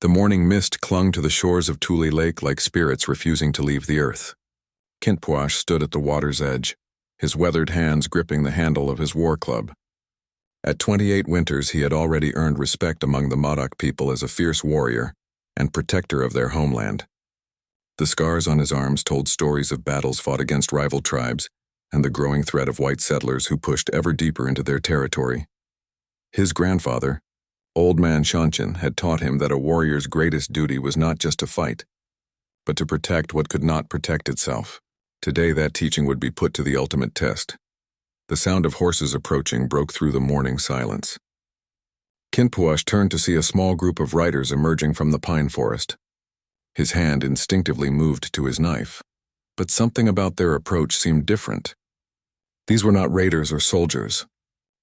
The morning mist clung to the shores of Tule Lake like spirits refusing to leave the earth. Kintpuash stood at the water's edge, his weathered hands gripping the handle of his war club. At 28 winters, he had already earned respect among the Modoc people as a fierce warrior and protector of their homeland. The scars on his arms told stories of battles fought against rival tribes and the growing threat of white settlers who pushed ever deeper into their territory. His grandfather, Old Man Shanchin, had taught him that a warrior's greatest duty was not just to fight, but to protect what could not protect itself. Today that teaching would be put to the ultimate test. The sound of horses approaching broke through the morning silence. Kintpuash turned to see a small group of riders emerging from the pine forest. His hand instinctively moved to his knife, but something about their approach seemed different. These were not raiders or soldiers.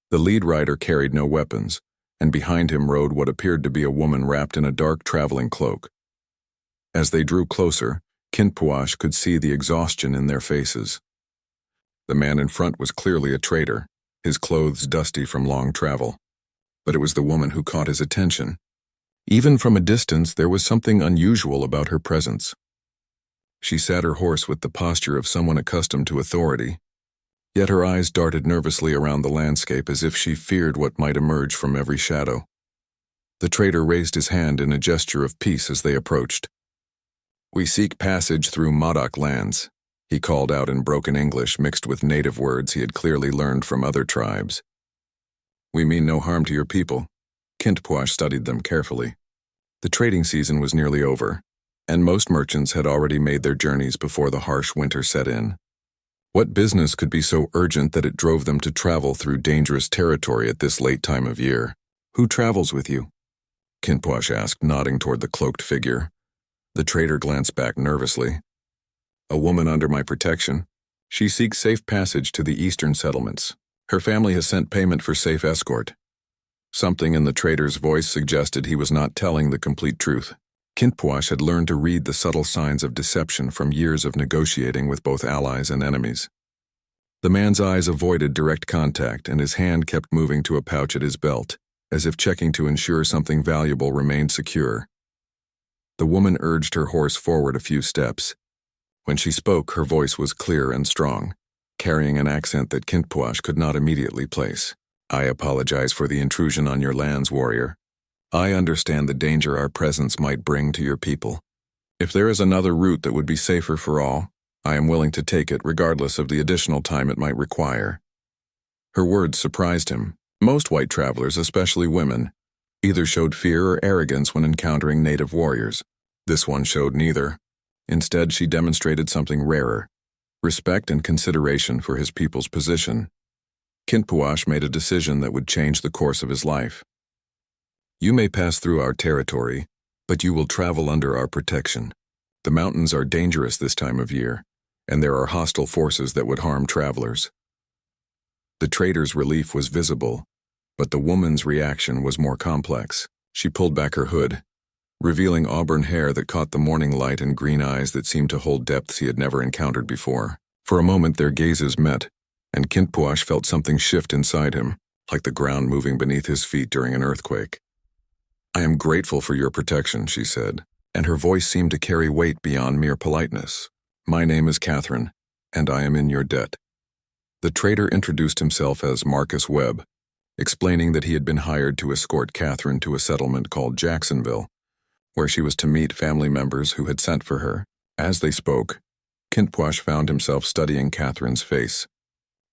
The lead rider carried no weapons, and behind him rode what appeared to be a woman wrapped in a dark traveling cloak. As they drew closer, Kintpuash could see the exhaustion in their faces. The man in front was clearly a trader, his clothes dusty from long travel. But it was the woman who caught his attention. Even from a distance, there was something unusual about her presence. She sat her horse with the posture of someone accustomed to authority, yet her eyes darted nervously around the landscape as if she feared what might emerge from every shadow. The trader raised his hand in a gesture of peace as they approached. "We seek passage through Modoc lands," he called out in broken English mixed with native words he had clearly learned from other tribes. "We mean no harm to your people." Kintpuash studied them carefully. The trading season was nearly over, and most merchants had already made their journeys before the harsh winter set in. What business could be so urgent that it drove them to travel through dangerous territory at this late time of year? "Who travels with you?" Kintpuash asked, nodding toward the cloaked figure. The trader glanced back nervously. "A woman under my protection. She seeks safe passage to the eastern settlements. Her family has sent payment for safe escort." Something in the trader's voice suggested he was not telling the complete truth. Kintpuash had learned to read the subtle signs of deception from years of negotiating with both allies and enemies. The man's eyes avoided direct contact, and his hand kept moving to a pouch at his belt, as if checking to ensure something valuable remained secure. The woman urged her horse forward a few steps. When she spoke, her voice was clear and strong, carrying an accent that Kintpuash could not immediately place. "I apologize for the intrusion on your lands, warrior. I understand the danger our presence might bring to your people. If there is another route that would be safer for all, I am willing to take it regardless of the additional time it might require." Her words surprised him. Most white travelers, especially women, either showed fear or arrogance when encountering native warriors. This one showed neither. Instead, she demonstrated something rarer: respect and consideration for his people's position. Kintpuash made a decision that would change the course of his life. "You may pass through our territory, but you will travel under our protection. The mountains are dangerous this time of year, and there are hostile forces that would harm travelers." The trader's relief was visible, but the woman's reaction was more complex. She pulled back her hood, revealing auburn hair that caught the morning light and green eyes that seemed to hold depths he had never encountered before. For a moment their gazes met, and Kintpuash felt something shift inside him, like the ground moving beneath his feet during an earthquake. "I am grateful for your protection," she said, and her voice seemed to carry weight beyond mere politeness. "My name is Catherine, and I am in your debt." The trader introduced himself as Marcus Webb, explaining that he had been hired to escort Catherine to a settlement called Jacksonville, where she was to meet family members who had sent for her. As they spoke, Kintpuash found himself studying Catherine's face,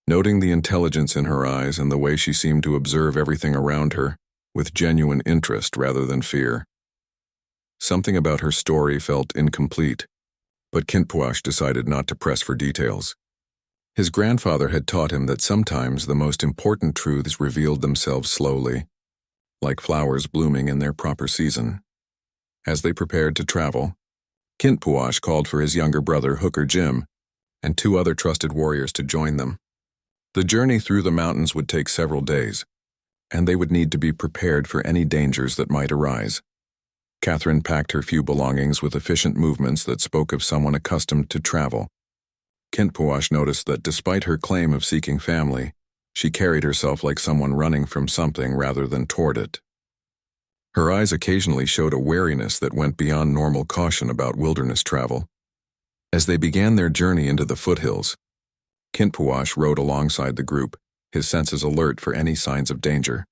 noting the intelligence in her eyes and the way she seemed to observe everything around her with genuine interest rather than fear. Something about her story felt incomplete, but Kintpuash decided not to press for details. His grandfather had taught him that sometimes the most important truths revealed themselves slowly, like flowers blooming in their proper season. As they prepared to travel, Kintpuash called for his younger brother, Hooker Jim, and 2 other trusted warriors to join them. The journey through the mountains would take several days, and they would need to be prepared for any dangers that might arise. Catherine packed her few belongings with efficient movements that spoke of someone accustomed to travel. Kintpuash noticed that despite her claim of seeking family, she carried herself like someone running from something rather than toward it. Her eyes occasionally showed a wariness that went beyond normal caution about wilderness travel. As they began their journey into the foothills, Kintpuash rode alongside the group, his senses alert for any signs of danger.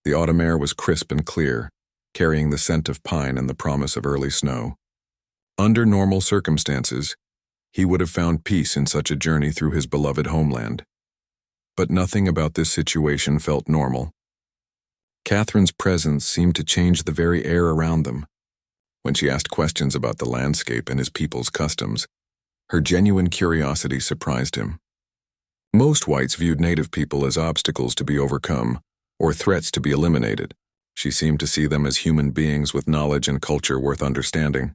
The autumn air was crisp and clear, carrying the scent of pine and the promise of early snow. Under normal circumstances, he would have found peace in such a journey through his beloved homeland. But nothing about this situation felt normal. Catherine's presence seemed to change the very air around them. When she asked questions about the landscape and his people's customs, her genuine curiosity surprised him. Most whites viewed native people as obstacles to be overcome or threats to be eliminated. She seemed to see them as human beings with knowledge and culture worth understanding.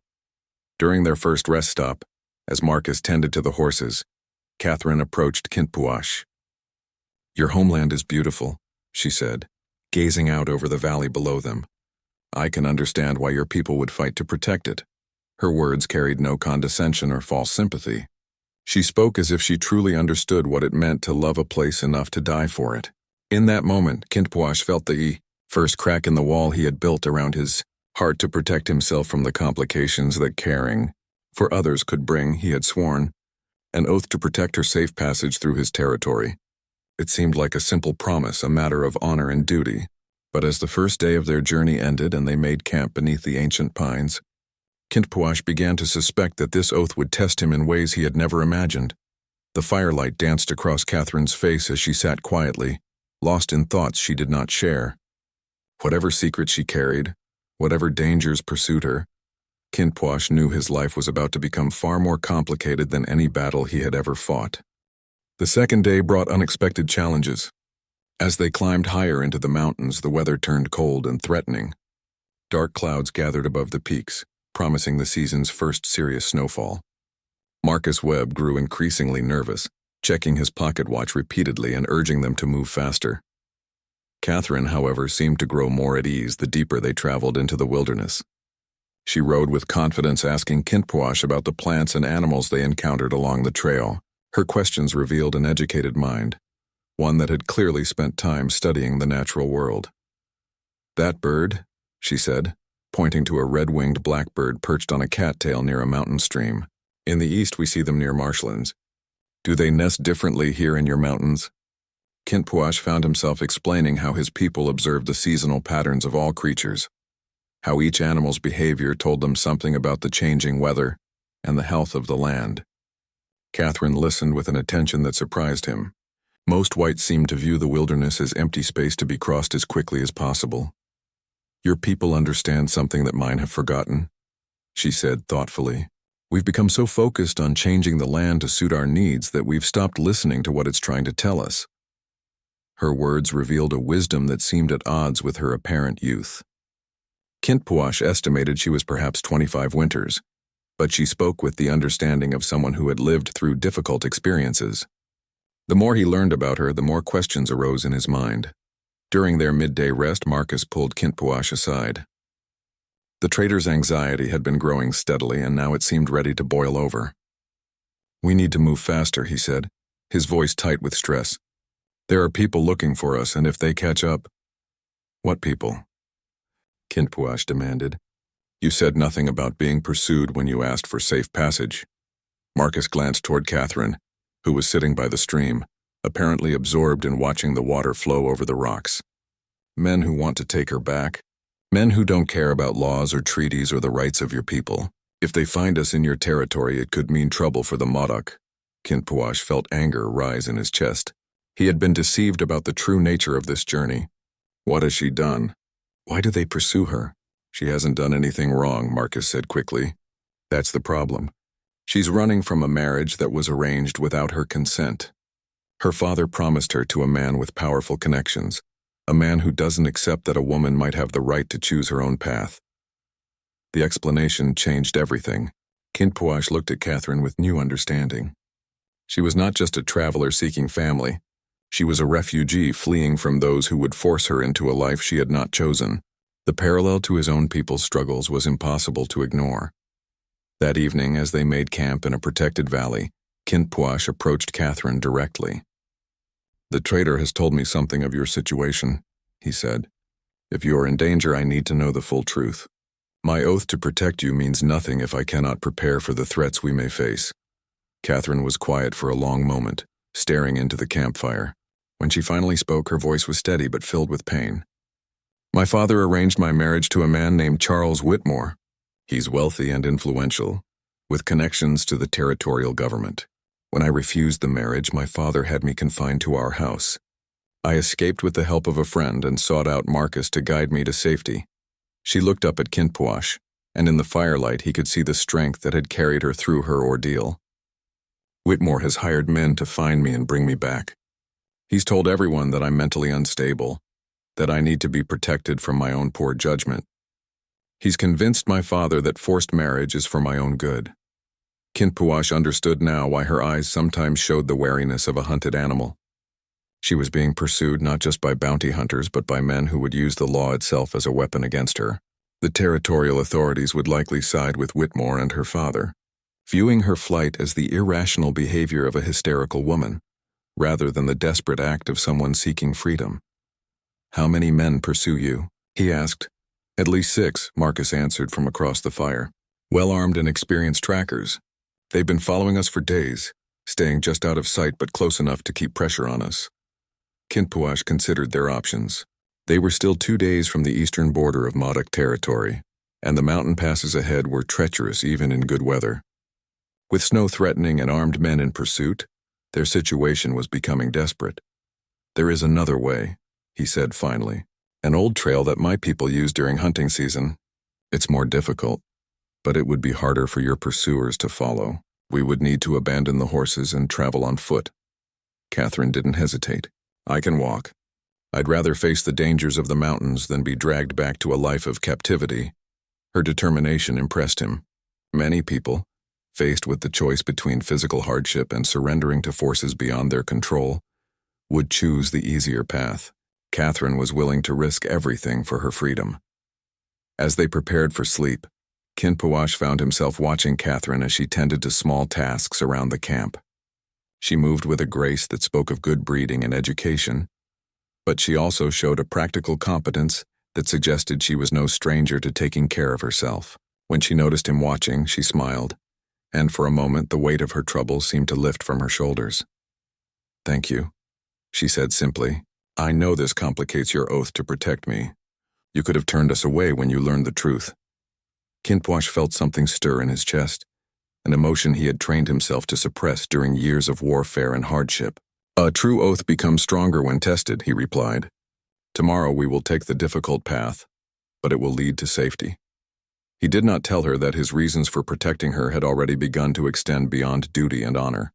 During their first rest stop, as Marcus tended to the horses, Catherine approached Kintpuash. "Your homeland is beautiful," she said, gazing out over the valley below them. "I can understand why your people would fight to protect it." Her words carried no condescension or false sympathy. She spoke as if she truly understood what it meant to love a place enough to die for it. In that moment, Kintpuash felt the first crack in the wall he had built around his heart to protect himself from the complications that caring for others could bring. He had sworn an oath to protect her safe passage through his territory. It seemed like a simple promise, a matter of honor and duty. But as the first day of their journey ended and they made camp beneath the ancient pines, Kintpuash began to suspect that this oath would test him in ways he had never imagined. The firelight danced across Catherine's face as she sat quietly, lost in thoughts she did not share. Whatever secrets she carried, whatever dangers pursued her, Kintpuash knew his life was about to become far more complicated than any battle he had ever fought. The second day brought unexpected challenges. As they climbed higher into the mountains, the weather turned cold and threatening. Dark clouds gathered above the peaks, promising the season's first serious snowfall. Marcus Webb grew increasingly nervous, checking his pocket watch repeatedly and urging them to move faster. Catherine, however, seemed to grow more at ease the deeper they traveled into the wilderness. She rode with confidence, asking Kintpuash about the plants and animals they encountered along the trail. Her questions revealed an educated mind, one that had clearly spent time studying the natural world. "That bird," she said, pointing to a red-winged blackbird perched on a cattail near a mountain stream. "In the east we see them near marshlands. Do they nest differently here in your mountains?" Kintpuash found himself explaining how his people observed the seasonal patterns of all creatures, how each animal's behavior told them something about the changing weather and the health of the land. Catherine listened with an attention that surprised him. Most whites seemed to view the wilderness as empty space to be crossed as quickly as possible. "Your people understand something that mine have forgotten," she said thoughtfully. "We've become so focused on changing the land to suit our needs that we've stopped listening to what it's trying to tell us." Her words revealed a wisdom that seemed at odds with her apparent youth. Kintpuash estimated she was perhaps 25 winters, but she spoke with the understanding of someone who had lived through difficult experiences. The more he learned about her, the more questions arose in his mind. During their midday rest, Marcus pulled Kintpuash aside. The trader's anxiety had been growing steadily, and now it seemed ready to boil over. "We need to move faster," he said, his voice tight with stress. "There are people looking for us, and if they catch up—" "What people?" Kintpuash demanded. "You said nothing about being pursued when you asked for safe passage." Marcus glanced toward Catherine, who was sitting by the stream, apparently absorbed in watching the water flow over the rocks. "Men who want to take her back. Men who don't care about laws or treaties or the rights of your people. If they find us in your territory, it could mean trouble for the Modoc." Kintpuash felt anger rise in his chest. He had been deceived about the true nature of this journey. "What has she done? Why do they pursue her?" "She hasn't done anything wrong," Marcus said quickly. "That's the problem. She's running from a marriage that was arranged without her consent. Her father promised her to a man with powerful connections, a man who doesn't accept that a woman might have the right to choose her own path." The explanation changed everything. Kintpuash looked at Catherine with new understanding. She was not just a traveler seeking family. She was a refugee fleeing from those who would force her into a life she had not chosen. The parallel to his own people's struggles was impossible to ignore. That evening, as they made camp in a protected valley, Kintpuash approached Catherine directly. "The trader has told me something of your situation," he said. If you are in danger, I need to know the full truth. My oath to protect you means nothing if I cannot prepare for the threats we may face." Catherine was quiet for a long moment, staring into the campfire. When she finally spoke, her voice was steady but filled with pain. "My father arranged my marriage to a man named Charles Whitmore. He's wealthy and influential, with connections to the territorial government. When I refused the marriage, my father had me confined to our house. I escaped with the help of a friend and sought out Marcus to guide me to safety." She looked up at Kintpuash, and in the firelight he could see the strength that had carried her through her ordeal. "Whitmore has hired men to find me and bring me back. He's told everyone that I'm mentally unstable, that I need to be protected from my own poor judgment. He's convinced my father that forced marriage is for my own good." Kintpuash understood now why her eyes sometimes showed the wariness of a hunted animal. She was being pursued not just by bounty hunters but by men who would use the law itself as a weapon against her. The territorial authorities would likely side with Whitmore and her father, viewing her flight as the irrational behavior of a hysterical woman, rather than the desperate act of someone seeking freedom. "How many men pursue you?" he asked. "At least 6, Marcus answered from across the fire. "Well-armed and experienced trackers. They've been following us for days, staying just out of sight but close enough to keep pressure on us." Kintpuash considered their options. They were still 2 days from the eastern border of Modoc territory, and the mountain passes ahead were treacherous even in good weather. With snow threatening and armed men in pursuit, their situation was becoming desperate. "There is another way," he said finally. "An old trail that my people use during hunting season. It's more difficult, but it would be harder for your pursuers to follow. We would need to abandon the horses and travel on foot." Catherine didn't hesitate. "I can walk. I'd rather face the dangers of the mountains than be dragged back to a life of captivity." Her determination impressed him. Many people, faced with the choice between physical hardship and surrendering to forces beyond their control, would choose the easier path. Catherine was willing to risk everything for her freedom. As they prepared for sleep, Kintpuash found himself watching Catherine as she tended to small tasks around the camp. She moved with a grace that spoke of good breeding and education, but she also showed a practical competence that suggested she was no stranger to taking care of herself. When she noticed him watching, she smiled, and for a moment the weight of her troubles seemed to lift from her shoulders. "Thank you," she said simply. "I know this complicates your oath to protect me. You could have turned us away when you learned the truth." Kintpuash felt something stir in his chest, an emotion he had trained himself to suppress during years of warfare and hardship. "A true oath becomes stronger when tested," he replied. "Tomorrow we will take the difficult path, but it will lead to safety." He did not tell her that his reasons for protecting her had already begun to extend beyond duty and honor.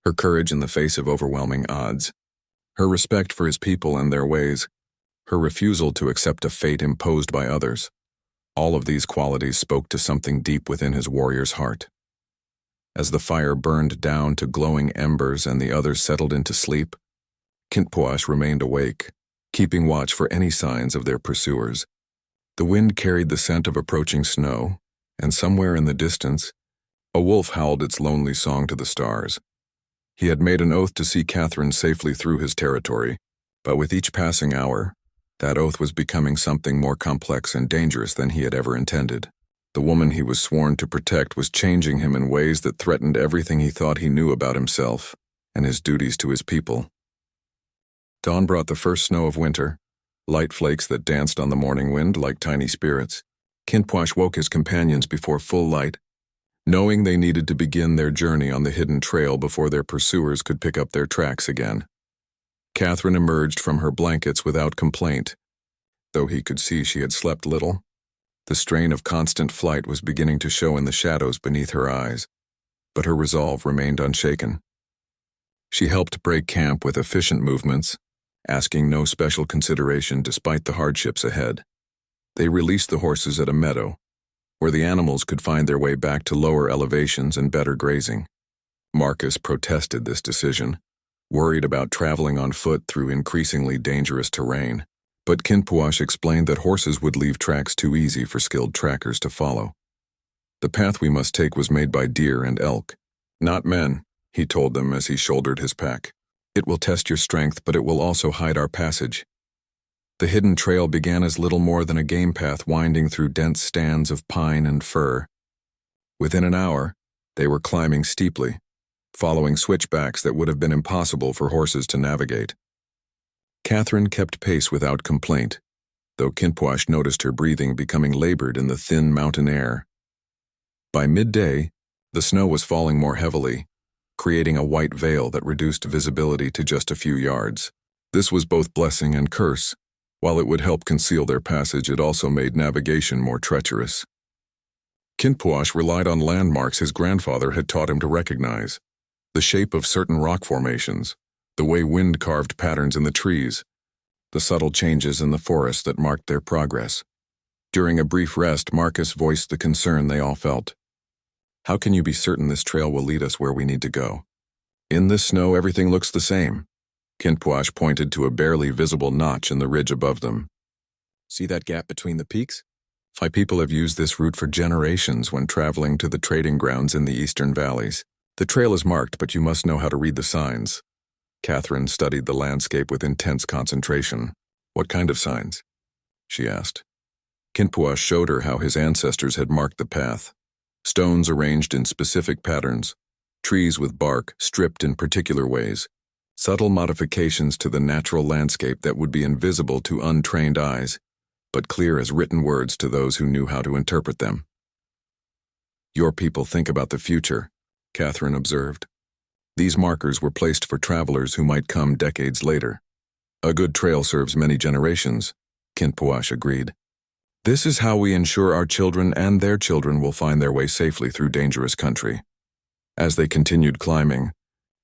Her courage in the face of overwhelming odds, her respect for his people and their ways, her refusal to accept a fate imposed by others, all of these qualities spoke to something deep within his warrior's heart. As the fire burned down to glowing embers and the others settled into sleep, Kintpuash remained awake, keeping watch for any signs of their pursuers. The wind carried the scent of approaching snow, and somewhere in the distance, a wolf howled its lonely song to the stars. He had made an oath to see Catherine safely through his territory, but with each passing hour, that oath was becoming something more complex and dangerous than he had ever intended. The woman he was sworn to protect was changing him in ways that threatened everything he thought he knew about himself and his duties to his people. Dawn brought the first snow of winter, light flakes that danced on the morning wind like tiny spirits. Kintpuash woke his companions before full light, knowing they needed to begin their journey on the hidden trail before their pursuers could pick up their tracks again. Catherine emerged from her blankets without complaint. Though he could see she had slept little, the strain of constant flight was beginning to show in the shadows beneath her eyes, but her resolve remained unshaken. She helped break camp with efficient movements, asking no special consideration despite the hardships ahead. They released the horses at a meadow, where the animals could find their way back to lower elevations and better grazing. Marcus protested this decision, worried about traveling on foot through increasingly dangerous terrain, but Kintpuash explained that horses would leave tracks too easy for skilled trackers to follow. "The path we must take was made by deer and elk, not men," he told them as he shouldered his pack. "It will test your strength, but it will also hide our passage." The hidden trail began as little more than a game path winding through dense stands of pine and fir. Within an hour, they were climbing steeply, following switchbacks that would have been impossible for horses to navigate. Catherine kept pace without complaint, though Kinpwash noticed her breathing becoming labored in the thin mountain air. By midday, the snow was falling more heavily, creating a white veil that reduced visibility to just a few yards. This was both blessing and curse. While it would help conceal their passage, it also made navigation more treacherous. Kinpwash relied on landmarks his grandfather had taught him to recognize: the shape of certain rock formations, the way wind carved patterns in the trees, the subtle changes in the forest that marked their progress. During a brief rest, Marcus voiced the concern they all felt. "How can you be certain this trail will lead us where we need to go? In this snow, everything looks the same." Kinpwash pointed to a barely visible notch in the ridge above them. "See that gap between the peaks? My people have used this route for generations when traveling to the trading grounds in the eastern valleys. The trail is marked, but you must know how to read the signs." Catherine studied the landscape with intense concentration. "What kind of signs?" she asked. Kinpwash showed her how his ancestors had marked the path. Stones arranged in specific patterns, trees with bark stripped in particular ways, subtle modifications to the natural landscape that would be invisible to untrained eyes, but clear as written words to those who knew how to interpret them. "Your people think about the future," Catherine observed. "These markers were placed for travelers who might come decades later." "A good trail serves many generations," Kinpwash agreed. "This is how we ensure our children and their children will find their way safely through dangerous country." As they continued climbing,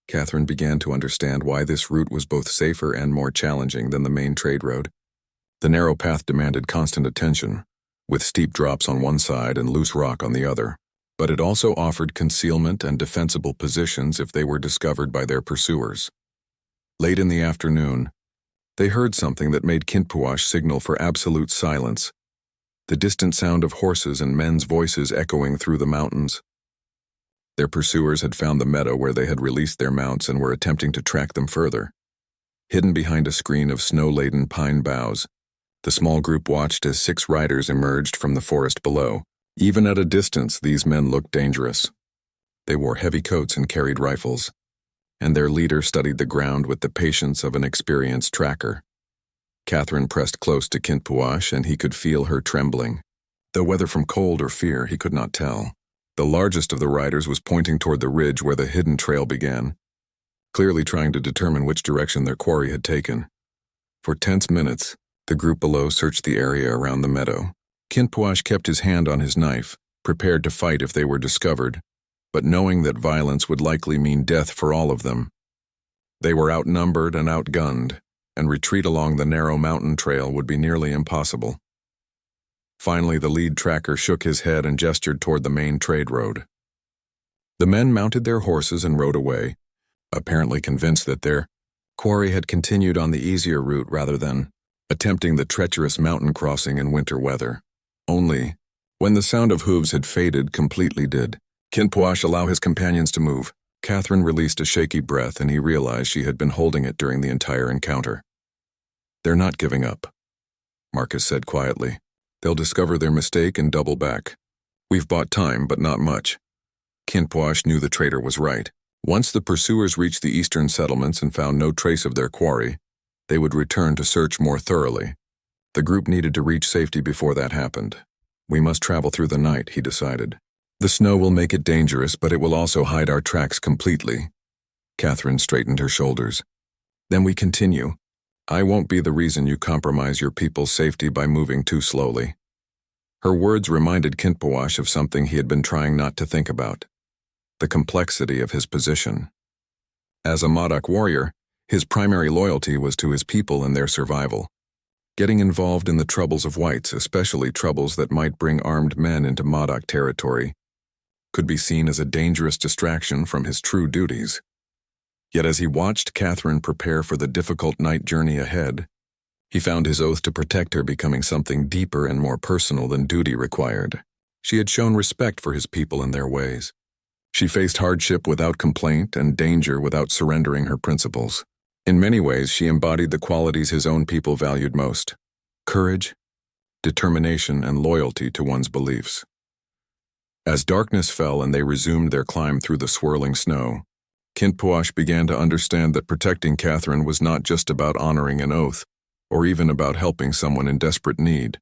Catherine began to understand why this route was both safer and more challenging than the main trade road. The narrow path demanded constant attention, with steep drops on one side and loose rock on the other, but it also offered concealment and defensible positions if they were discovered by their pursuers. Late in the afternoon, they heard something that made Kinpwash signal for absolute silence: the distant sound of horses and men's voices echoing through the mountains. Their pursuers had found the meadow where they had released their mounts and were attempting to track them further. Hidden behind a screen of snow-laden pine boughs, the small group watched as 6 riders emerged from the forest below. Even at a distance, these men looked dangerous. They wore heavy coats and carried rifles, and their leader studied the ground with the patience of an experienced tracker. Catherine pressed close to Kinpwash, and he could feel her trembling. Though whether from cold or fear, he could not tell. The largest of the riders was pointing toward the ridge where the hidden trail began, clearly trying to determine which direction their quarry had taken. For tense minutes, the group below searched the area around the meadow. Kinpwash kept his hand on his knife, prepared to fight if they were discovered, but knowing that violence would likely mean death for all of them. They were outnumbered and outgunned, and retreat along the narrow mountain trail would be nearly impossible. Finally, the lead tracker shook his head and gestured toward the main trade road. The men mounted their horses and rode away, apparently convinced that their quarry had continued on the easier route rather than attempting the treacherous mountain crossing in winter weather. Only, when the sound of hooves had faded completely, did Kinpwash allow his companions to move. Catherine released a shaky breath, and he realized she had been holding it during the entire encounter. "They're not giving up," Marcus said quietly. "They'll discover their mistake and double back. We've bought time, but not much." Kinpwash knew the trader was right. Once the pursuers reached the eastern settlements and found no trace of their quarry, they would return to search more thoroughly. The group needed to reach safety before that happened. "We must travel through the night," he decided. "The snow will make it dangerous, but it will also hide our tracks completely." Catherine straightened her shoulders. "Then we continue. I won't be the reason you compromise your people's safety by moving too slowly." Her words reminded Kinpwash of something he had been trying not to think about: the complexity of his position. As a Modoc warrior, his primary loyalty was to his people and their survival. Getting involved in the troubles of whites, especially troubles that might bring armed men into Modoc territory, could be seen as a dangerous distraction from his true duties. Yet as he watched Catherine prepare for the difficult night journey ahead, he found his oath to protect her becoming something deeper and more personal than duty required. She had shown respect for his people and their ways. She faced hardship without complaint and danger without surrendering her principles. In many ways, she embodied the qualities his own people valued most: courage, determination, and loyalty to one's beliefs. As darkness fell and they resumed their climb through the swirling snow, Kintpuash began to understand that protecting Catherine was not just about honoring an oath, or even about helping someone in desperate need.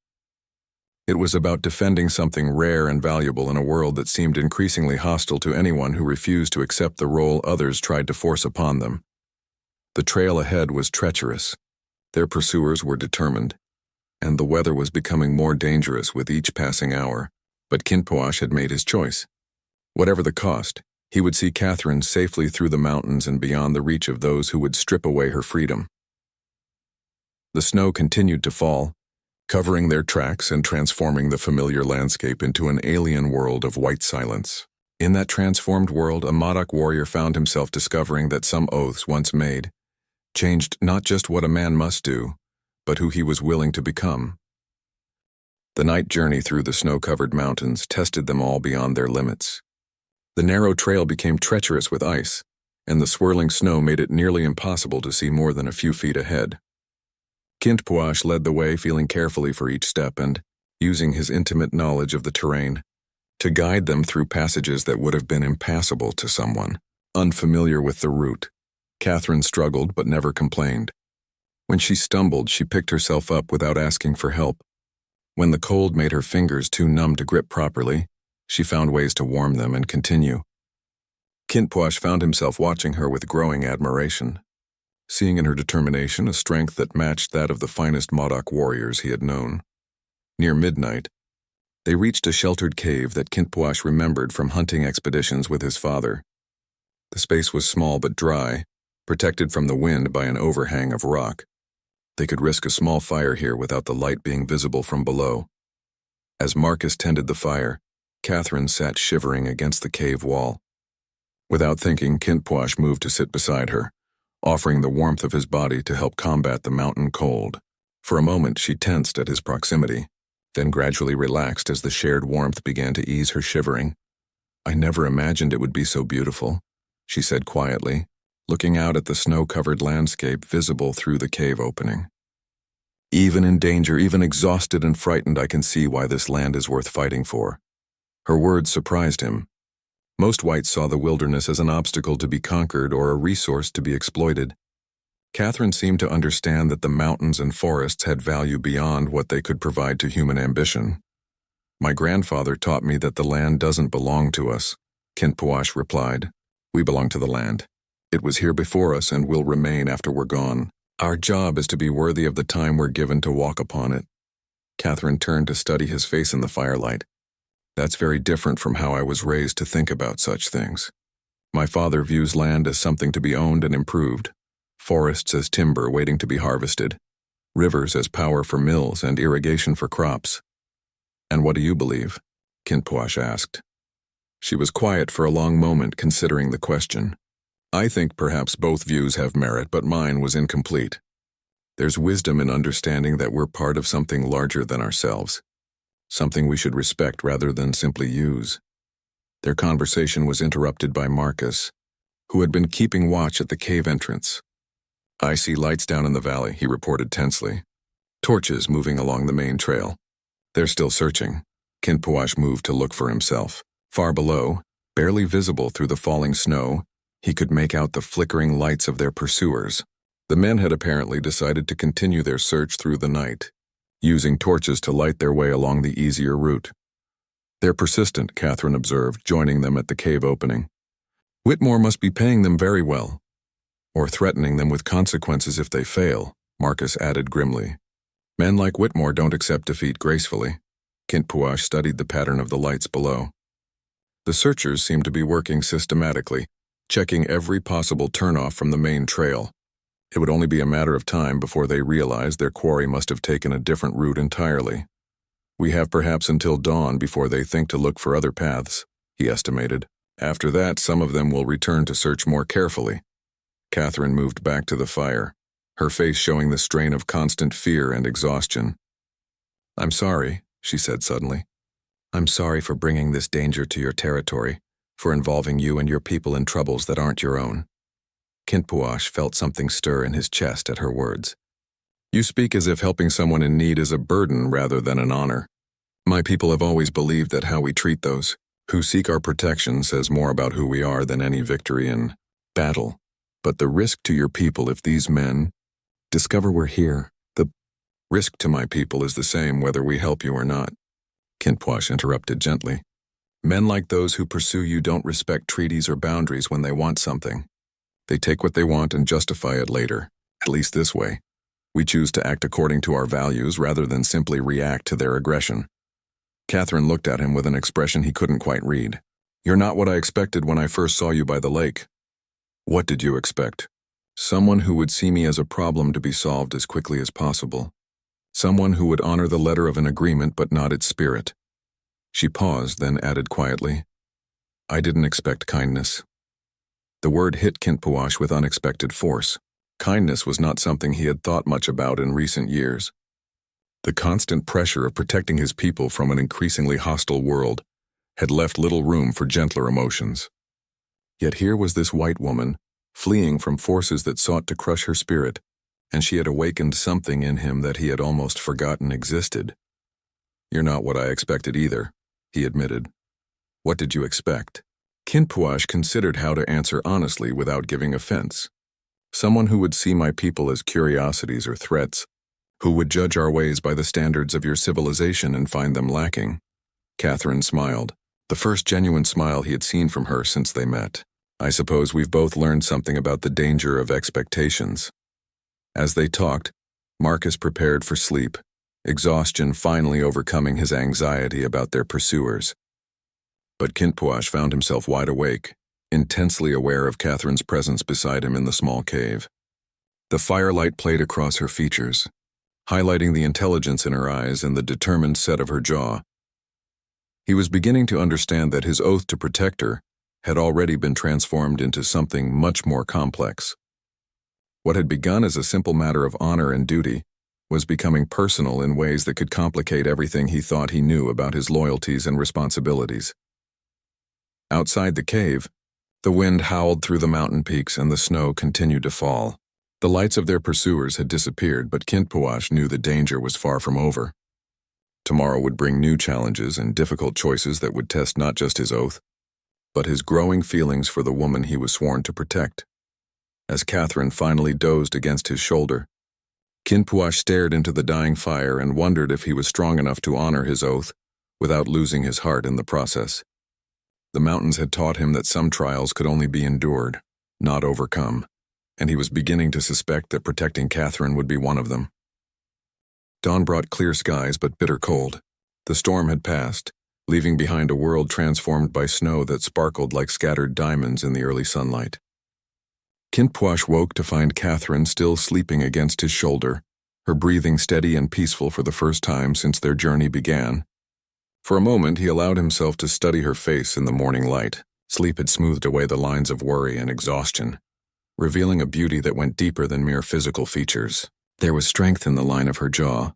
It was about defending something rare and valuable in a world that seemed increasingly hostile to anyone who refused to accept the role others tried to force upon them. The trail ahead was treacherous, their pursuers were determined, and the weather was becoming more dangerous with each passing hour, but Kintpuash had made his choice. Whatever the cost, he would see Catherine safely through the mountains and beyond the reach of those who would strip away her freedom. The snow continued to fall, covering their tracks and transforming the familiar landscape into an alien world of white silence. In that transformed world, a Modoc warrior found himself discovering that some oaths once made changed not just what a man must do, but who he was willing to become. The night journey through the snow-covered mountains tested them all beyond their limits. The narrow trail became treacherous with ice, and the swirling snow made it nearly impossible to see more than a few feet ahead. Kintpuash led the way, feeling carefully for each step and using his intimate knowledge of the terrain to guide them through passages that would have been impassable to someone unfamiliar with the route. Catherine struggled but never complained. When she stumbled, she picked herself up without asking for help. When the cold made her fingers too numb to grip properly, she found ways to warm them and continue. Kintpuash found himself watching her with growing admiration, seeing in her determination a strength that matched that of the finest Modoc warriors he had known. Near midnight, they reached a sheltered cave that Kintpuash remembered from hunting expeditions with his father. The space was small but dry, protected from the wind by an overhang of rock. They could risk a small fire here without the light being visible from below. As Marcus tended the fire, Catherine sat shivering against the cave wall. Without thinking, Kintpuash moved to sit beside her, offering the warmth of his body to help combat the mountain cold. For a moment, she tensed at his proximity, then gradually relaxed as the shared warmth began to ease her shivering. "I never imagined it would be so beautiful," she said quietly, looking out at the snow-covered landscape visible through the cave opening. "Even in danger, even exhausted and frightened, I can see why this land is worth fighting for." Her words surprised him. Most whites saw the wilderness as an obstacle to be conquered or a resource to be exploited. Catherine seemed to understand that the mountains and forests had value beyond what they could provide to human ambition. "My grandfather taught me that the land doesn't belong to us," Kintpuash replied. "We belong to the land. It was here before us and will remain after we're gone. Our job is to be worthy of the time we're given to walk upon it." Catherine turned to study his face in the firelight. "That's very different from how I was raised to think about such things. My father views land as something to be owned and improved, forests as timber waiting to be harvested, rivers as power for mills and irrigation for crops." "And what do you believe?" Kintpuash asked. She was quiet for a long moment, considering the question. "I think perhaps both views have merit, but mine was incomplete. There's wisdom in understanding that we're part of something larger than ourselves, something we should respect rather than simply use." Their conversation was interrupted by Marcus, who had been keeping watch at the cave entrance. "I see lights down in the valley," he reported tensely. "Torches moving along the main trail. They're still searching." Kintpuash moved to look for himself. Far below, barely visible through the falling snow, he could make out the flickering lights of their pursuers. The men had apparently decided to continue their search through the night, using torches to light their way along the easier route. "They're persistent," Catherine observed, joining them at the cave opening. "Whitmore must be paying them very well, or threatening them with consequences if they fail," Marcus added grimly. "Men like Whitmore don't accept defeat gracefully." Kintpuash studied the pattern of the lights below. The searchers seemed to be working systematically, checking every possible turnoff from the main trail. It would only be a matter of time before they realized their quarry must have taken a different route entirely. "We have perhaps until dawn before they think to look for other paths," he estimated. "After that, some of them will return to search more carefully." Catherine moved back to the fire, her face showing the strain of constant fear and exhaustion. "I'm sorry," she said suddenly. "I'm sorry for bringing this danger to your territory, for involving you and your people in troubles that aren't your own." Kintpuash felt something stir in his chest at her words. You speak as if helping someone in need is a burden rather than an honor. My people have always believed that how we treat those who seek our protection says more about who we are than any victory in battle. But the risk to your people if these men discover we're here, the risk to my people is the same whether we help you or not. Kinpwash interrupted gently. Men like those who pursue you don't respect treaties or boundaries when they want something. They take what they want and justify it later, at least this way. We choose to act according to our values rather than simply react to their aggression. Catherine looked at him with an expression he couldn't quite read. You're not what I expected when I first saw you by the lake. What did you expect? Someone who would see me as a problem to be solved as quickly as possible. Someone who would honor the letter of an agreement but not its spirit. She paused, then added quietly, I didn't expect kindness. The word hit Kinpwash with unexpected force. Kindness was not something he had thought much about in recent years. The constant pressure of protecting his people from an increasingly hostile world had left little room for gentler emotions. Yet here was this white woman, fleeing from forces that sought to crush her spirit, and she had awakened something in him that he had almost forgotten existed. You're not what I expected either, he admitted. What did you expect? Kinpwash considered how to answer honestly without giving offense. Someone who would see my people as curiosities or threats, who would judge our ways by the standards of your civilization and find them lacking. Catherine smiled, the first genuine smile he had seen from her since they met. I suppose we've both learned something about the danger of expectations. As they talked, Marcus prepared for sleep, exhaustion finally overcoming his anxiety about their pursuers. But Kinpwash found himself wide awake, intensely aware of Catherine's presence beside him in the small cave. The firelight played across her features, highlighting the intelligence in her eyes and the determined set of her jaw. He was beginning to understand that his oath to protect her had already been transformed into something much more complex. What had begun as a simple matter of honor and duty was becoming personal in ways that could complicate everything he thought he knew about his loyalties and responsibilities. Outside the cave, the wind howled through the mountain peaks and the snow continued to fall. The lights of their pursuers had disappeared, but Kinpwash knew the danger was far from over. Tomorrow would bring new challenges and difficult choices that would test not just his oath, but his growing feelings for the woman he was sworn to protect. As Catherine finally dozed against his shoulder, Kinpwash stared into the dying fire and wondered if he was strong enough to honor his oath without losing his heart in the process. The mountains had taught him that some trials could only be endured, not overcome, and he was beginning to suspect that protecting Catherine would be one of them. Dawn brought clear skies but bitter cold. The storm had passed, leaving behind a world transformed by snow that sparkled like scattered diamonds in the early sunlight. Kinpwash woke to find Catherine still sleeping against his shoulder, her breathing steady and peaceful for the first time since their journey began. For a moment he allowed himself to study her face in the morning light. Sleep had smoothed away the lines of worry and exhaustion, revealing a beauty that went deeper than mere physical features. There was strength in the line of her jaw,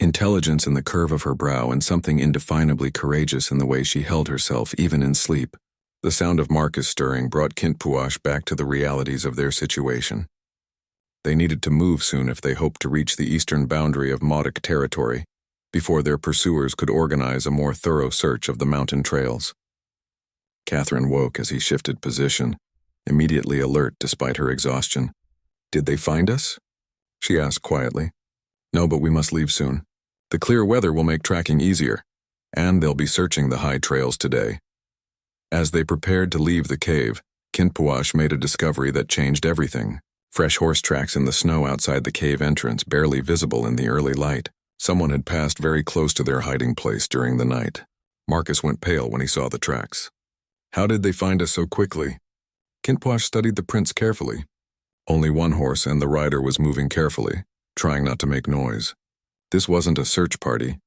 intelligence in the curve of her brow, and something indefinably courageous in the way she held herself even in sleep. The sound of Marcus stirring brought Kinpwash back to the realities of their situation. They needed to move soon if they hoped to reach the eastern boundary of Modoc territory, before their pursuers could organize a more thorough search of the mountain trails. Catherine woke as he shifted position, immediately alert despite her exhaustion. Did they find us? She asked quietly. No, but we must leave soon. The clear weather will make tracking easier, and they'll be searching the high trails today. As they prepared to leave the cave, Kinpwash made a discovery that changed everything. Fresh horse tracks in the snow outside the cave entrance, barely visible in the early light. Someone had passed very close to their hiding place during the night. Marcus went pale when he saw the tracks. How did they find us so quickly? Kinpwash studied the prints carefully. Only one horse, and the rider was moving carefully, trying not to make noise. This wasn't a search party.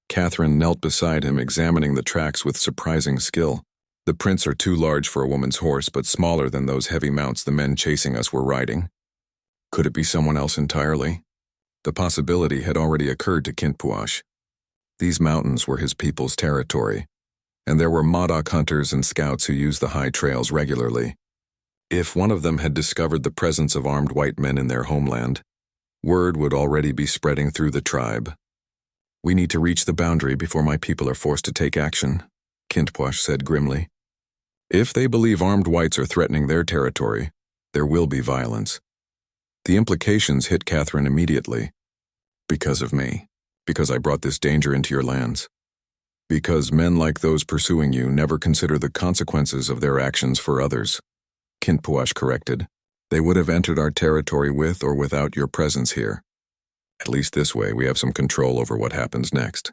Catherine knelt beside him, examining the tracks with surprising skill. The prints are too large for a woman's horse, but smaller than those heavy mounts the men chasing us were riding. Could it be someone else entirely? The possibility had already occurred to Kinpwash. These mountains were his people's territory, and there were Modoc hunters and scouts who used the high trails regularly. If one of them had discovered the presence of armed white men in their homeland, Word would already be spreading through the tribe. "We need to reach the boundary before my people are forced to take action," Kintwash said grimly. "If they believe armed whites are threatening their territory, there will be violence." The implications hit Catherine immediately. "Because of me. Because I brought this danger into your lands. Because men like those pursuing you never consider the consequences of their actions for others," Kintwash corrected. "They would have entered our territory with or without your presence here. At least this way we have some control over what happens next."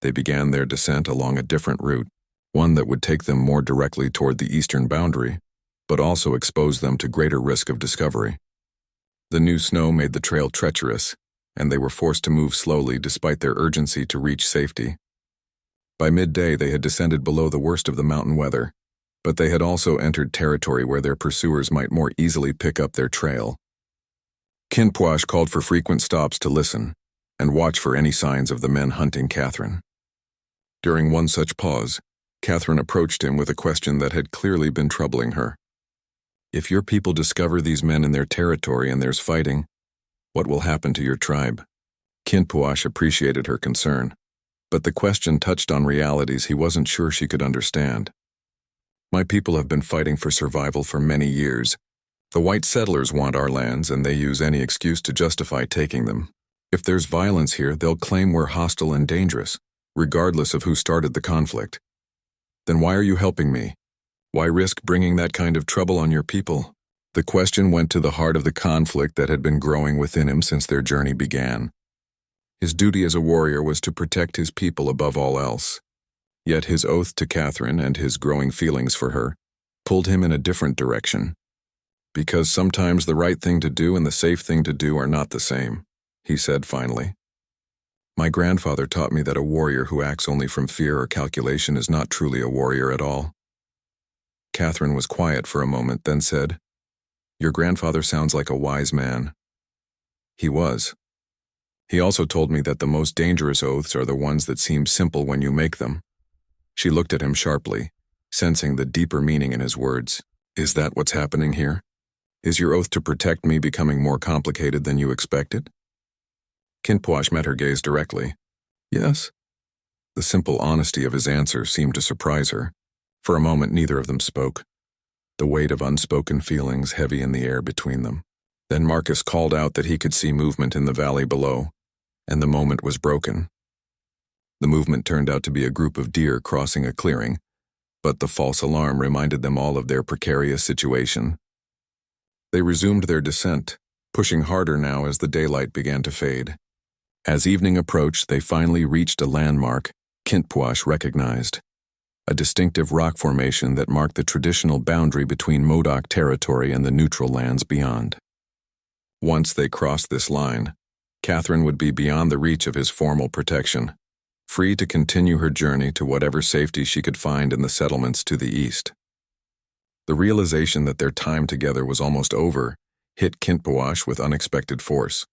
They began their descent along a different route, one that would take them more directly toward the eastern boundary, but also expose them to greater risk of discovery. The new snow made the trail treacherous, and they were forced to move slowly despite their urgency to reach safety. By midday they had descended below the worst of the mountain weather, but they had also entered territory where their pursuers might more easily pick up their trail. Kintwash called for frequent stops to listen and watch for any signs of the men hunting Catherine. During one such pause, Catherine approached him with a question that had clearly been troubling her. "If your people discover these men in their territory and there's fighting, what will happen to your tribe?" Kintwash appreciated her concern, but the question touched on realities he wasn't sure she could understand. "My people have been fighting for survival for many years. The white settlers want our lands, and they use any excuse to justify taking them. If there's violence here, they'll claim we're hostile and dangerous, regardless of who started the conflict. Then why are you helping me? Why risk bringing that kind of trouble on your people?" The question went to the heart of the conflict that had been growing within him since their journey began. His duty as a warrior was to protect his people above all else. Yet his oath to Catherine and his growing feelings for her pulled him in a different direction. "Because sometimes the right thing to do and the safe thing to do are not the same," he said finally. "My grandfather taught me that a warrior who acts only from fear or calculation is not truly a warrior at all." Catherine was quiet for a moment, then said, "Your grandfather sounds like a wise man." "He was. He also told me that the most dangerous oaths are the ones that seem simple when you make them." She looked at him sharply, sensing the deeper meaning in his words. "Is that what's happening here? Is your oath to protect me becoming more complicated than you expected?" Kintwash met her gaze directly. "Yes." The simple honesty of his answer seemed to surprise her. For a moment neither of them spoke, the weight of unspoken feelings heavy in the air between them. Then Marcus called out that he could see movement in the valley below, and the moment was broken. The movement turned out to be a group of deer crossing a clearing, but the false alarm reminded them all of their precarious situation. They resumed their descent, pushing harder now as the daylight began to fade. As evening approached, they finally reached a landmark Kintwash recognized, a distinctive rock formation that marked the traditional boundary between Modoc territory and the neutral lands beyond. Once they crossed this line, Catherine would be beyond the reach of his formal protection, free to continue her journey to whatever safety she could find in the settlements to the east. The realization that their time together was almost over hit Kintwash with unexpected force.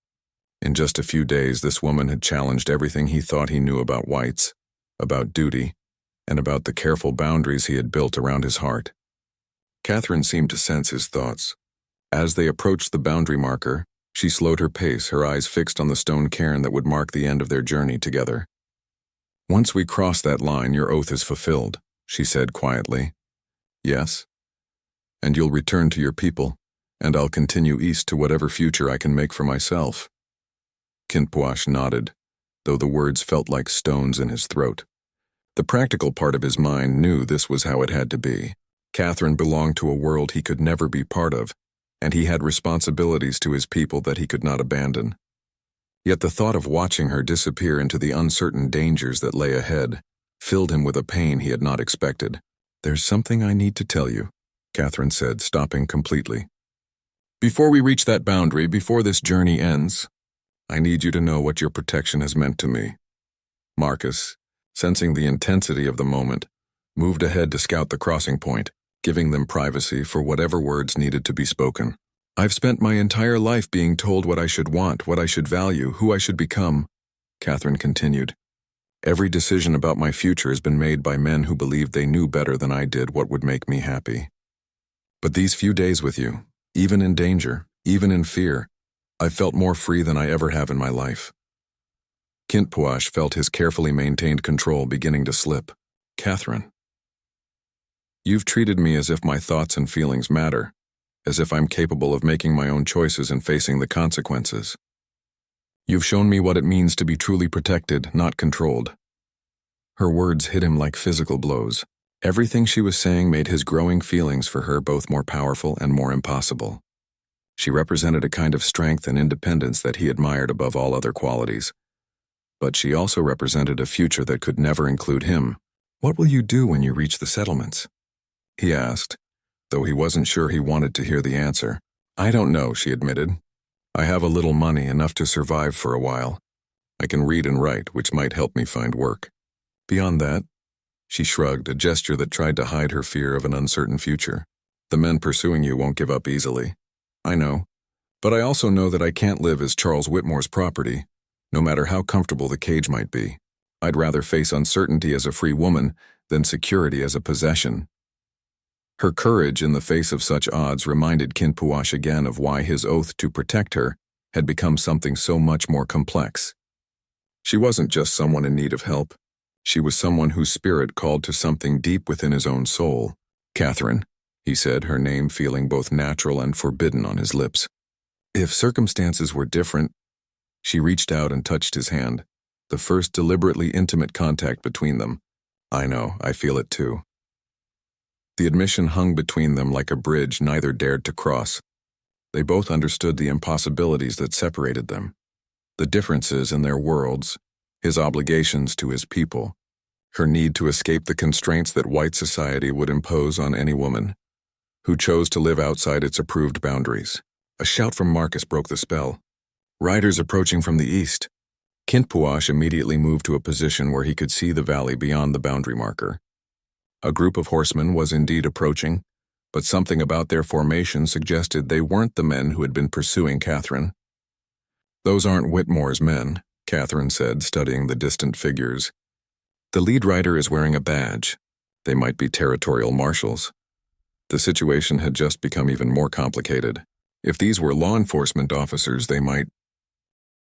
In just a few days, this woman had challenged everything he thought he knew about whites, about duty, and about the careful boundaries he had built around his heart. Catherine seemed to sense his thoughts. As they approached the boundary marker, she slowed her pace, her eyes fixed on the stone cairn that would mark the end of their journey together. "Once we cross that line, your oath is fulfilled," she said quietly. "Yes? And you'll return to your people, and I'll continue east to whatever future I can make for myself." Kintwash nodded, though the words felt like stones in his throat. The practical part of his mind knew this was how it had to be. Catherine belonged to a world he could never be part of, and he had responsibilities to his people that he could not abandon. Yet the thought of watching her disappear into the uncertain dangers that lay ahead filled him with a pain he had not expected. "There's something I need to tell you," Catherine said, stopping completely. "Before we reach that boundary, before this journey ends, I need you to know what your protection has meant to me." Marcus, sensing the intensity of the moment, moved ahead to scout the crossing point, giving them privacy for whatever words needed to be spoken. "I've spent my entire life being told what I should want, what I should value, who I should become," Catherine continued. "Every decision about my future has been made by men who believed they knew better than I did what would make me happy. But these few days with you, even in danger, even in fear, I felt more free than I ever have in my life. Kintpuash felt his carefully maintained control beginning to slip. Catherine. You've treated me as if my thoughts and feelings matter, as if I'm capable of making my own choices and facing the consequences. You've shown me what it means to be truly protected, not controlled. Her words hit him like physical blows. Everything she was saying made his growing feelings for her both more powerful and more impossible. She represented a kind of strength and independence that he admired above all other qualities. But she also represented a future that could never include him. What will you do when you reach the settlements? He asked, though he wasn't sure he wanted to hear the answer. I don't know, she admitted. I have a little money, enough to survive for a while. I can read and write, which might help me find work. Beyond that, she shrugged, a gesture that tried to hide her fear of an uncertain future. The men pursuing you won't give up easily. I know. But I also know that I can't live as Charles Whitmore's property, no matter how comfortable the cage might be. I'd rather face uncertainty as a free woman than security as a possession. Her courage in the face of such odds reminded Kintpuash again of why his oath to protect her had become something so much more complex. She wasn't just someone in need of help. She was someone whose spirit called to something deep within his own soul. Catherine, he said, her name feeling both natural and forbidden on his lips. If circumstances were different, she reached out and touched his hand, the first deliberately intimate contact between them. I know, I feel it too. The admission hung between them like a bridge neither dared to cross. They both understood the impossibilities that separated them, the differences in their worlds, his obligations to his people, her need to escape the constraints that white society would impose on any woman who chose to live outside its approved boundaries. A shout from Marcus broke the spell. Riders approaching from the east. Kintpuash immediately moved to a position where he could see the valley beyond the boundary marker. A group of horsemen was indeed approaching, but something about their formation suggested they weren't the men who had been pursuing Catherine. Those aren't Whitmore's men, Catherine said, studying the distant figures. The lead rider is wearing a badge. They might be territorial marshals. The situation had just become even more complicated. If these were law enforcement officers, they might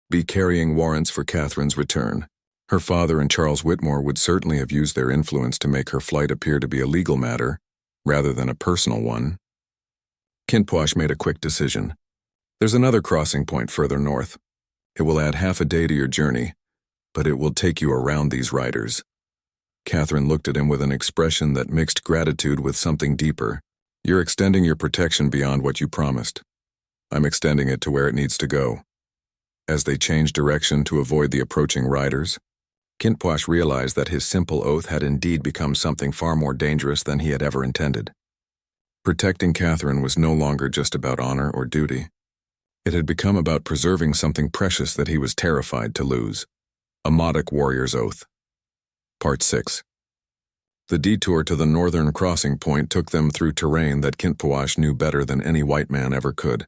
be carrying warrants for Catherine's return. Her father and Charles Whitmore would certainly have used their influence to make her flight appear to be a legal matter, rather than a personal one. Kintpuash made a quick decision. There's another crossing point further north. It will add half a day to your journey, but it will take you around these riders. Catherine looked at him with an expression that mixed gratitude with something deeper. You're extending your protection beyond what you promised. I'm extending it to where it needs to go. As they changed direction to avoid the approaching riders, Kintpuash realized that his simple oath had indeed become something far more dangerous than he had ever intended. Protecting Catherine was no longer just about honor or duty. It had become about preserving something precious that he was terrified to lose. A Modoc warrior's oath. Part 6. The detour to the northern crossing point took them through terrain that Kintpuash knew better than any white man ever could.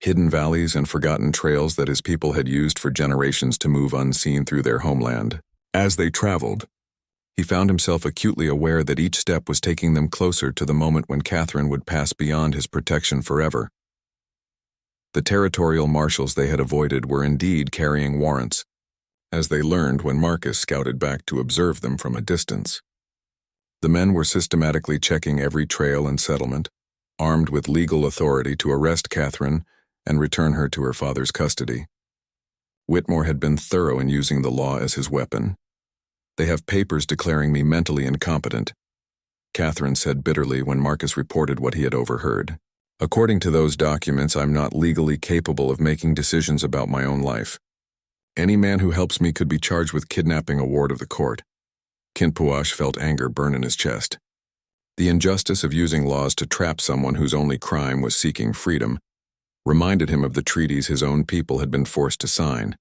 Hidden valleys and forgotten trails that his people had used for generations to move unseen through their homeland. As they traveled, he found himself acutely aware that each step was taking them closer to the moment when Catherine would pass beyond his protection forever. The territorial marshals they had avoided were indeed carrying warrants, as they learned when Marcus scouted back to observe them from a distance. The men were systematically checking every trail and settlement, armed with legal authority to arrest Catherine and return her to her father's custody. Whitmore had been thorough in using the law as his weapon. They have papers declaring me mentally incompetent, Catherine said bitterly when Marcus reported what he had overheard. According to those documents, I'm not legally capable of making decisions about my own life. Any man who helps me could be charged with kidnapping a ward of the court. Kintpuash felt anger burn in his chest. The injustice of using laws to trap someone whose only crime was seeking freedom reminded him of the treaties his own people had been forced to sign,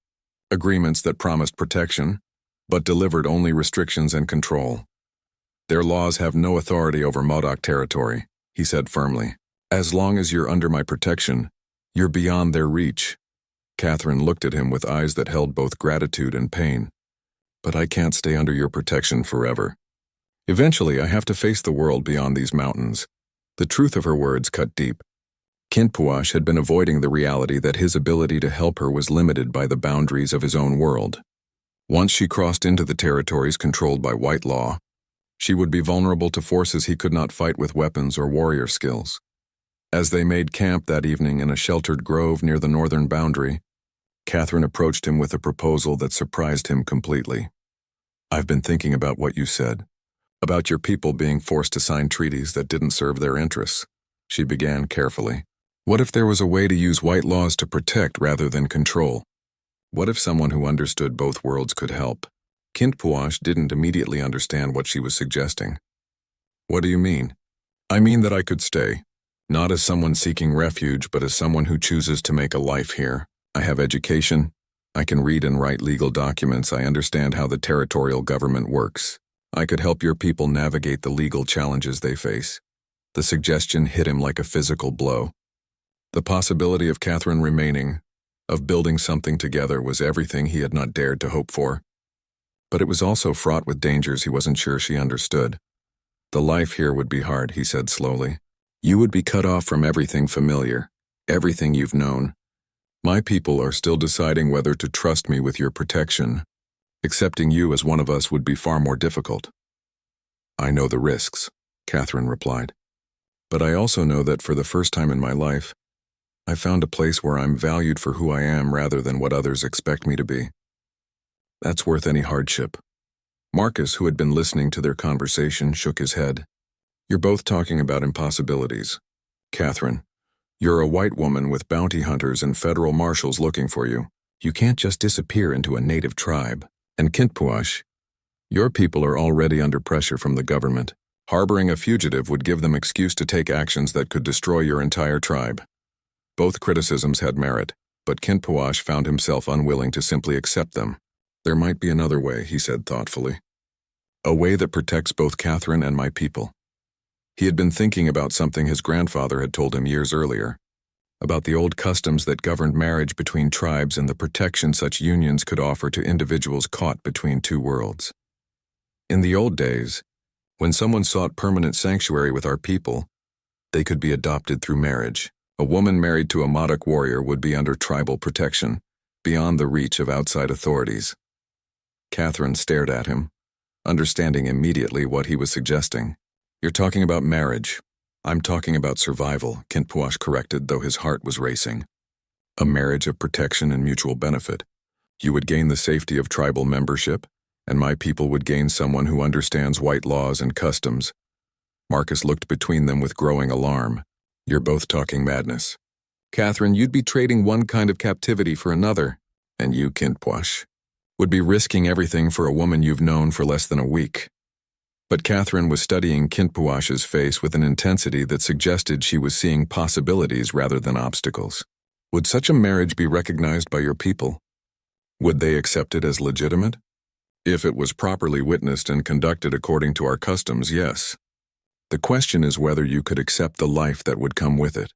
agreements that promised protection, but delivered only restrictions and control. Their laws have no authority over Modoc territory, he said firmly. As long as you're under my protection, you're beyond their reach. Catherine looked at him with eyes that held both gratitude and pain. But I can't stay under your protection forever. Eventually, I have to face the world beyond these mountains. The truth of her words cut deep. Kinpuash had been avoiding the reality that his ability to help her was limited by the boundaries of his own world. Once she crossed into the territories controlled by white law, she would be vulnerable to forces he could not fight with weapons or warrior skills. As they made camp that evening in a sheltered grove near the northern boundary, Catherine approached him with a proposal that surprised him completely. "I've been thinking about what you said, about your people being forced to sign treaties that didn't serve their interests," she began carefully. "What if there was a way to use white laws to protect rather than control? What if someone who understood both worlds could help?" Kinpuash didn't immediately understand what she was suggesting. "What do you mean?" "I mean that I could stay, not as someone seeking refuge, but as someone who chooses to make a life here. I have education. I can read and write legal documents. I understand how the territorial government works. I could help your people navigate the legal challenges they face." The suggestion hit him like a physical blow. The possibility of Catherine remaining, of building something together, was everything he had not dared to hope for. But it was also fraught with dangers he wasn't sure she understood. "The life here would be hard," he said slowly. "You would be cut off from everything familiar, everything you've known. My people are still deciding whether to trust me with your protection. Accepting you as one of us would be far more difficult." "I know the risks," Catherine replied. "But I also know that for the first time in my life, I found a place where I'm valued for who I am rather than what others expect me to be. That's worth any hardship." Marcus, who had been listening to their conversation, shook his head. "You're both talking about impossibilities. Catherine, you're a white woman with bounty hunters and federal marshals looking for you. You can't just disappear into a native tribe. And Kinpuash, your people are already under pressure from the government. Harboring a fugitive would give them excuse to take actions that could destroy your entire tribe." Both criticisms had merit, but Kinpuash found himself unwilling to simply accept them. "There might be another way," he said thoughtfully. "A way that protects both Catherine and my people." He had been thinking about something his grandfather had told him years earlier, about the old customs that governed marriage between tribes and the protection such unions could offer to individuals caught between two worlds. "In the old days, when someone sought permanent sanctuary with our people, they could be adopted through marriage. A woman married to a Modoc warrior would be under tribal protection, beyond the reach of outside authorities." Catherine stared at him, understanding immediately what he was suggesting. "You're talking about marriage. I'm talking about survival," Kinpuash corrected, though his heart was racing. "A marriage of protection and mutual benefit. You would gain the safety of tribal membership, and my people would gain someone who understands white laws and customs." Marcus looked between them with growing alarm. "You're both talking madness. Catherine, you'd be trading one kind of captivity for another, and you, Kinpuash, would be risking everything for a woman you've known for less than a week." But Catherine was studying Kinpuash's face with an intensity that suggested she was seeing possibilities rather than obstacles. "Would such a marriage be recognized by your people? Would they accept it as legitimate?" "If it was properly witnessed and conducted according to our customs, yes. The question is whether you could accept the life that would come with it."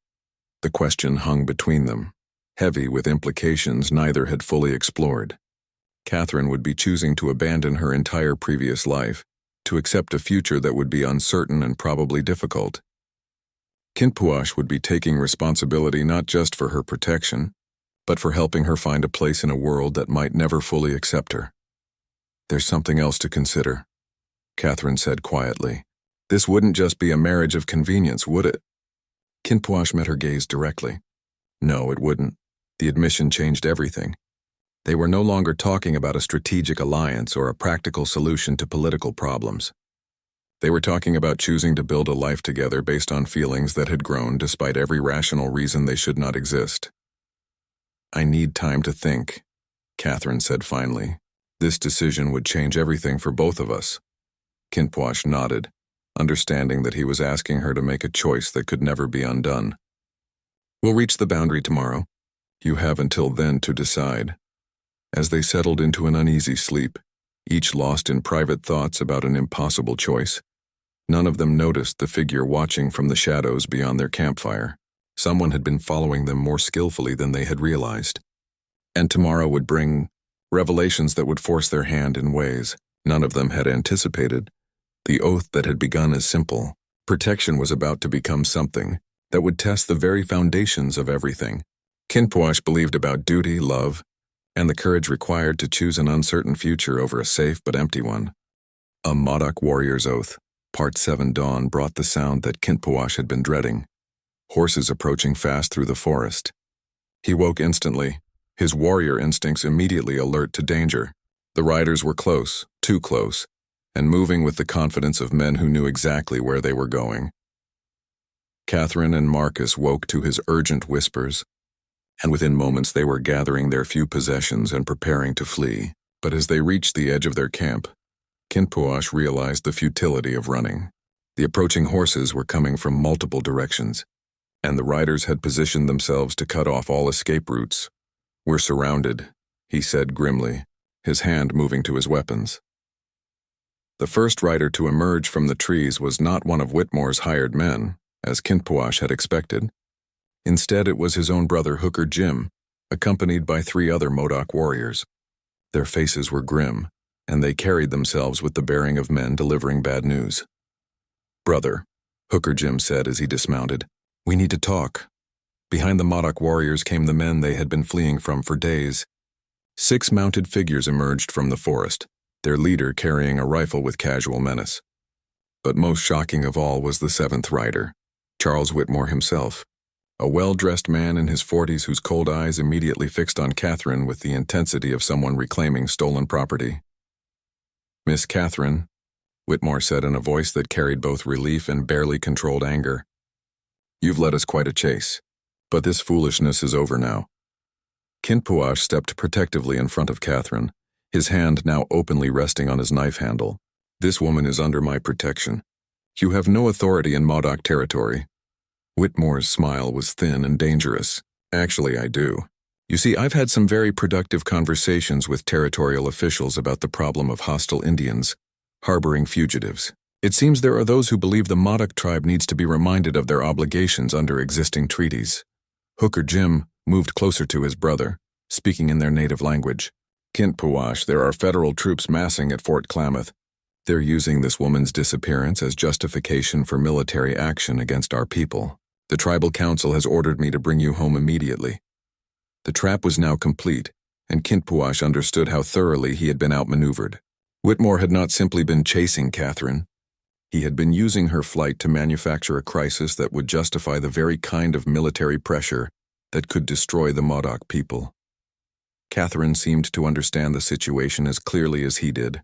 The question hung between them, heavy with implications neither had fully explored. Catherine would be choosing to abandon her entire previous life, to accept a future that would be uncertain and probably difficult. Kinpuash would be taking responsibility not just for her protection, but for helping her find a place in a world that might never fully accept her. "There's something else to consider," Catherine said quietly. "This wouldn't just be a marriage of convenience, would it?" Kinpuash met her gaze directly. No, it wouldn't. The admission changed everything. They were no longer talking about a strategic alliance or a practical solution to political problems. They were talking about choosing to build a life together based on feelings that had grown despite every rational reason they should not exist. "I need time to think," Catherine said finally. "This decision would change everything for both of us." Kinpuash nodded, understanding that he was asking her to make a choice that could never be undone. "We'll reach the boundary tomorrow. You have until then to decide." As they settled into an uneasy sleep, each lost in private thoughts about an impossible choice, none of them noticed the figure watching from the shadows beyond their campfire. Someone had been following them more skillfully than they had realized. And tomorrow would bring revelations that would force their hand in ways none of them had anticipated. The oath that had begun as simple protection was about to become something that would test the very foundations of everything. Kinpuash believed about duty, love, and the courage required to choose an uncertain future over a safe but empty one. A Modoc warrior's oath, Part 7 dawn brought the sound that Kinpuash had been dreading. Horses approaching fast through the forest. He woke instantly, his warrior instincts immediately alert to danger. The riders were close, too close, and moving with the confidence of men who knew exactly where they were going. Catherine and Marcus woke to his urgent whispers, and within moments they were gathering their few possessions and preparing to flee. But as they reached the edge of their camp, Kinpuash realized the futility of running. The approaching horses were coming from multiple directions, and the riders had positioned themselves to cut off all escape routes. "We're surrounded," he said grimly, his hand moving to his weapons. The first rider to emerge from the trees was not one of Whitmore's hired men, as Kinpuash had expected. Instead, it was his own brother Hooker Jim, accompanied by 3 other Modoc warriors. Their faces were grim, and they carried themselves with the bearing of men delivering bad news. "Brother," Hooker Jim said as he dismounted, "we need to talk." Behind the Modoc warriors came the men they had been fleeing from for days. 6 mounted figures emerged from the forest, their leader carrying a rifle with casual menace. But most shocking of all was the 7th rider, Charles Whitmore himself, a well-dressed man in his 40s whose cold eyes immediately fixed on Catherine with the intensity of someone reclaiming stolen property. "Miss Catherine," Whitmore said in a voice that carried both relief and barely controlled anger, "you've led us quite a chase, but this foolishness is over now." Kinpuash stepped protectively in front of Catherine, his hand now openly resting on his knife handle. "This woman is under my protection. You have no authority in Modoc territory." Whitmore's smile was thin and dangerous. "Actually, I do. You see, I've had some very productive conversations with territorial officials about the problem of hostile Indians harboring fugitives. It seems there are those who believe the Modoc tribe needs to be reminded of their obligations under existing treaties." Hooker Jim moved closer to his brother, speaking in their native language. "Kinpuash, there are federal troops massing at Fort Klamath. They're using this woman's disappearance as justification for military action against our people. The tribal council has ordered me to bring you home immediately." The trap was now complete, and Kinpuash understood how thoroughly he had been outmaneuvered. Whitmore had not simply been chasing Catherine. He had been using her flight to manufacture a crisis that would justify the very kind of military pressure that could destroy the Modoc people. Catherine seemed to understand the situation as clearly as he did.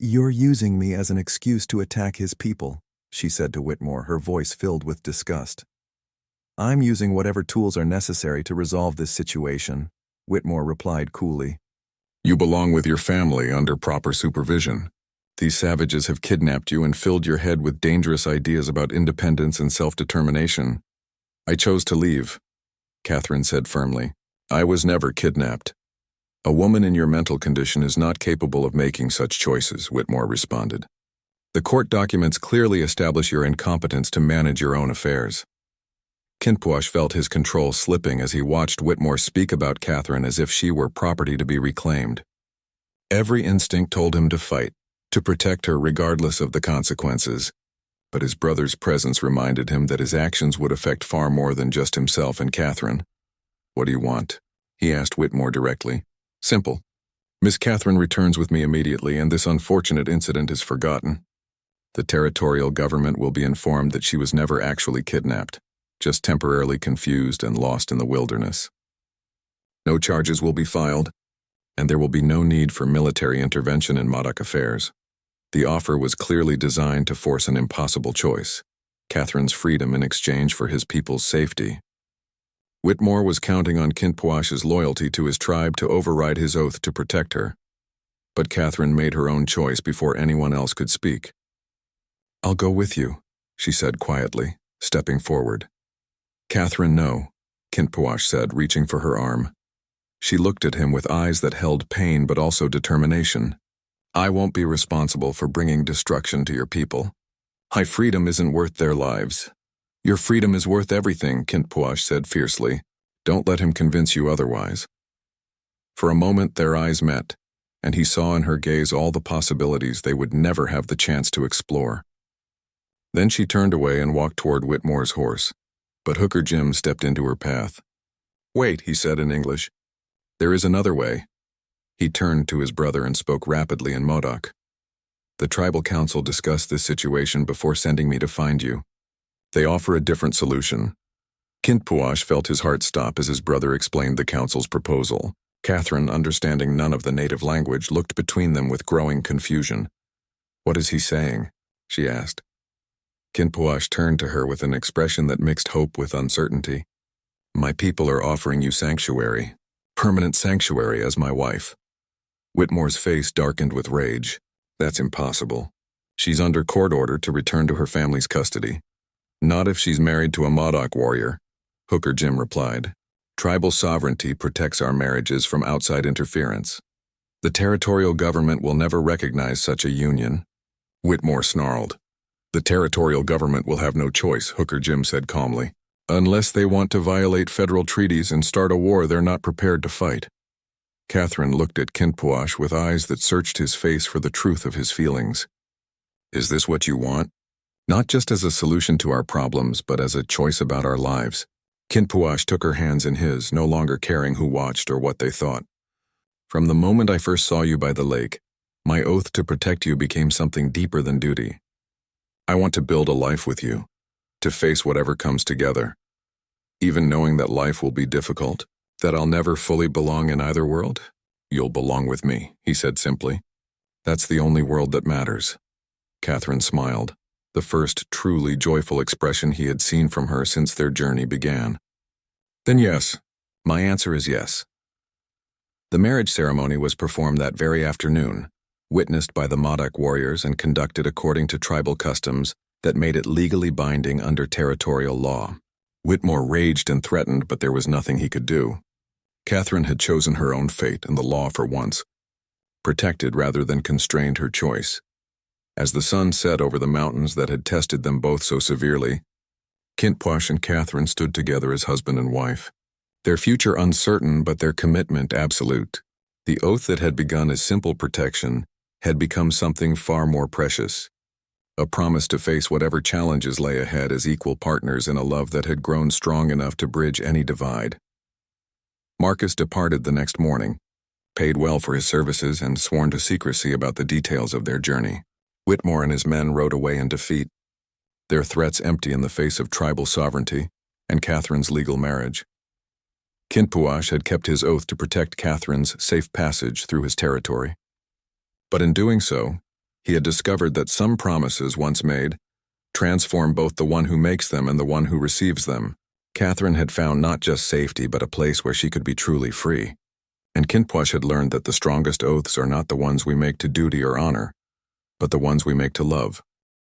"You're using me as an excuse to attack his people," she said to Whitmore, her voice filled with disgust. "I'm using whatever tools are necessary to resolve this situation," Whitmore replied coolly. "You belong with your family under proper supervision. These savages have kidnapped you and filled your head with dangerous ideas about independence and self-determination." "I chose to leave," Catherine said firmly. "I was never kidnapped." "A woman in your mental condition is not capable of making such choices," Whitmore responded. "The court documents clearly establish your incompetence to manage your own affairs." Kinpuash felt his control slipping as he watched Whitmore speak about Catherine as if she were property to be reclaimed. Every instinct told him to fight, to protect her regardless of the consequences. But his brother's presence reminded him that his actions would affect far more than just himself and Catherine. "What do you want?" he asked Whitmore directly. "Simple. Miss Catherine returns with me immediately, and this unfortunate incident is forgotten. The territorial government will be informed that she was never actually kidnapped, just temporarily confused and lost in the wilderness. No charges will be filed, and there will be no need for military intervention in Modoc affairs." The offer was clearly designed to force an impossible choice: Catherine's freedom in exchange for his people's safety. Whitmore was counting on Kinpuash's loyalty to his tribe to override his oath to protect her. But Catherine made her own choice before anyone else could speak. "I'll go with you," she said quietly, stepping forward. "Catherine, no," Kinpuash said, reaching for her arm. She looked at him with eyes that held pain but also determination. "I won't be responsible for bringing destruction to your people. My freedom isn't worth their lives." "Your freedom is worth everything," Kinpuash said fiercely. "Don't let him convince you otherwise." For a moment their eyes met, and he saw in her gaze all the possibilities they would never have the chance to explore. Then she turned away and walked toward Whitmore's horse, But Hooker Jim stepped into her path. "Wait," he said in English. "There is another way." He turned to his brother and spoke rapidly in Modoc. "The tribal council discussed this situation before sending me to find you. They offer a different solution." Kintpuash felt his heart stop as his brother explained the council's proposal. Catherine, understanding none of the native language, looked between them with growing confusion. "What is he saying?" she asked. Kintpuash turned to her with an expression that mixed hope with uncertainty. "My people are offering you sanctuary, permanent sanctuary as my wife." Whitmore's face darkened with rage. "That's impossible. She's under court order to return to her family's custody." "Not if she's married to a Modoc warrior," Hooker Jim replied. "Tribal sovereignty protects our marriages from outside interference. The territorial government will never recognize such a union." Whitmore snarled. "The territorial government will have no choice," Hooker Jim said calmly. "Unless they want to violate federal treaties and start a war they're not prepared to fight." Catherine looked at Kintpuash with eyes that searched his face for the truth of his feelings. "Is this what you want? Not just as a solution to our problems, but as a choice about our lives?" Kintpuash took her hands in his, no longer caring who watched or what they thought. "From the moment I first saw you by the lake, my oath to protect you became something deeper than duty. I want to build a life with you, to face whatever comes together. Even knowing that life will be difficult, that I'll never fully belong in either world, you'll belong with me," he said simply. "That's the only world that matters." Catherine smiled, the first truly joyful expression he had seen from her since their journey began. "Then yes, my answer is yes." The marriage ceremony was performed that very afternoon, witnessed by the Modoc warriors and conducted according to tribal customs that made it legally binding under territorial law. Whitmore raged and threatened, but there was nothing he could do. Catherine had chosen her own fate, and the law for once protected rather than constrained her choice. As the sun set over the mountains that had tested them both so severely, Kintpuash and Catherine stood together as husband and wife. Their future uncertain, but their commitment absolute. The oath that had begun as simple protection had become something far more precious. A promise to face whatever challenges lay ahead as equal partners in a love that had grown strong enough to bridge any divide. Marcus departed the next morning, paid well for his services and sworn to secrecy about the details of their journey. Whitmore and his men rode away in defeat, their threats empty in the face of tribal sovereignty and Catherine's legal marriage. Kintpuash had kept his oath to protect Catherine's safe passage through his territory. But in doing so, he had discovered that some promises once made transform both the one who makes them and the one who receives them. Catherine had found not just safety but a place where she could be truly free. And Kintpuash had learned that the strongest oaths are not the ones we make to duty or honor, but the ones we make to love.